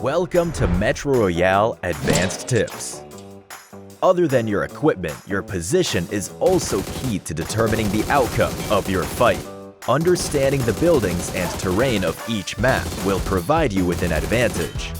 Welcome to Metro Royale Advanced Tips. Other than your equipment, your position is also key to determining the outcome of your fight. Understanding the buildings and terrain of each map will provide you with an advantage.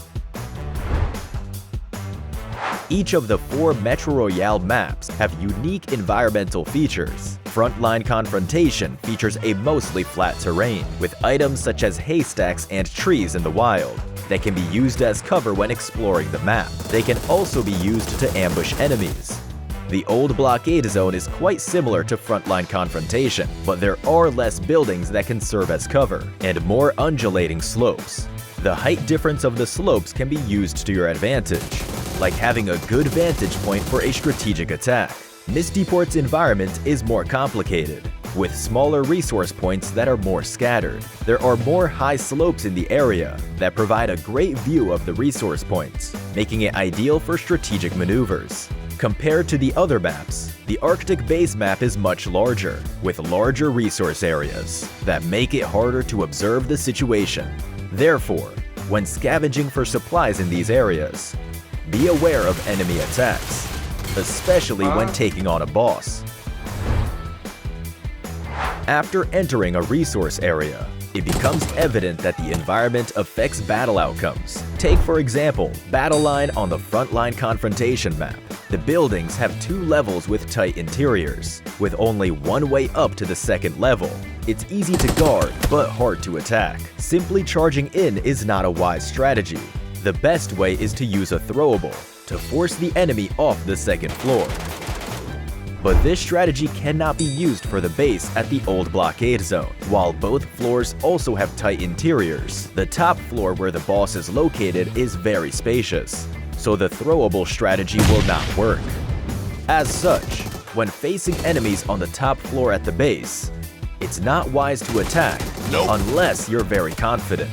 Each of the 4 Metro Royale maps have unique environmental features. Frontline Confrontation features a mostly flat terrain, with items such as haystacks and trees in the wild that can be used as cover when exploring the map. They can also be used to ambush enemies. The old blockade zone is quite similar to Frontline Confrontation, but there are less buildings that can serve as cover, and more undulating slopes. The height difference of the slopes can be used to your advantage, like having a good vantage point for a strategic attack. Mistyport's environment is more complicated, with smaller resource points that are more scattered. There are more high slopes in the area that provide a great view of the resource points, making it ideal for strategic maneuvers. Compared to the other maps, the Arctic base map is much larger, with larger resource areas that make it harder to observe the situation. Therefore, when scavenging for supplies in these areas, be aware of enemy attacks, especially when taking on a boss. After entering a resource area, it becomes evident that the environment affects battle outcomes. Take, for example, Battle Line on the Frontline Confrontation map. The buildings have 2 levels with tight interiors, with only one way up to the second level. It's easy to guard, but hard to attack. Simply charging in is not a wise strategy. The best way is to use a throwable to force the enemy off the second floor. But this strategy cannot be used for the base at the old blockade zone. While both floors also have tight interiors, the top floor where the boss is located is very spacious, so the throwable strategy will not work. As such, when facing enemies on the top floor at the base, it's not wise to attack unless you're very confident.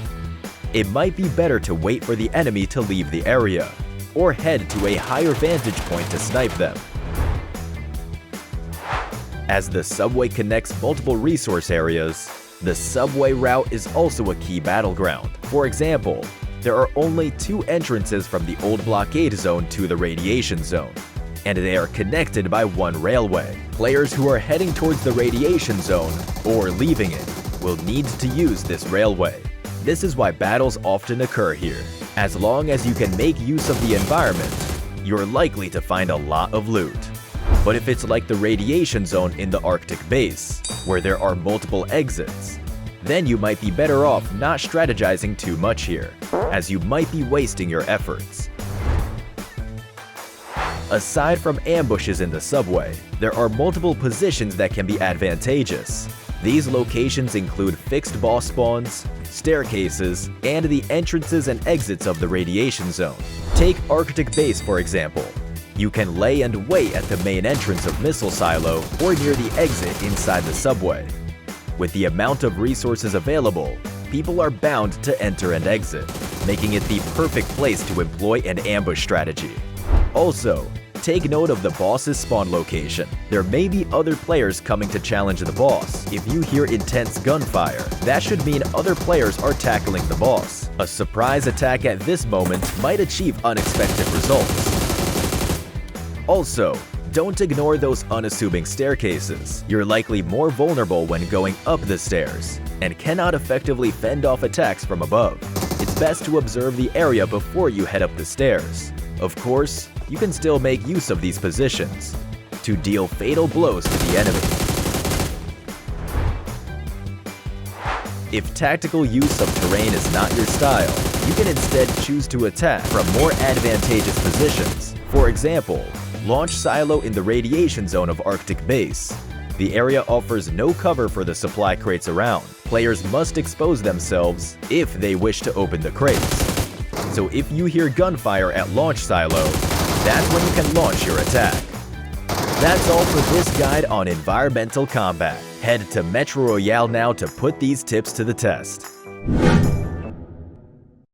It might be better to wait for the enemy to leave the area, or head to a higher vantage point to snipe them. As the subway connects multiple resource areas, the subway route is also a key battleground. For example, there are only 2 entrances from the old blockade zone to the radiation zone, and they are connected by one railway. Players who are heading towards the radiation zone or leaving it will need to use this railway. This is why battles often occur here. As long as you can make use of the environment, you're likely to find a lot of loot. But if it's like the radiation zone in the Arctic base, where there are multiple exits, then you might be better off not strategizing too much here, as you might be wasting your efforts. Aside from ambushes in the subway, there are multiple positions that can be advantageous. These locations include fixed boss spawns, staircases, and the entrances and exits of the radiation zone. Take Arctic Base for example. You can lay and wait at the main entrance of Missile Silo or near the exit inside the subway. With the amount of resources available, people are bound to enter and exit, making it the perfect place to employ an ambush strategy. Also, take note of the boss's spawn location. There may be other players coming to challenge the boss. If you hear intense gunfire, that should mean other players are tackling the boss. A surprise attack at this moment might achieve unexpected results. Also, don't ignore those unassuming staircases. You're likely more vulnerable when going up the stairs, and cannot effectively fend off attacks from above. It's best to observe the area before you head up the stairs. Of course, you can still make use of these positions to deal fatal blows to the enemy. If tactical use of terrain is not your style, you can instead choose to attack from more advantageous positions. For example, launch silo in the radiation zone of Arctic Base. The area offers no cover for the supply crates around. Players must expose themselves if they wish to open the crates. So if you hear gunfire at launch silo, that's when you can launch your attack. That's all for this guide on environmental combat. Head to Metro Royale now to put these tips to the test.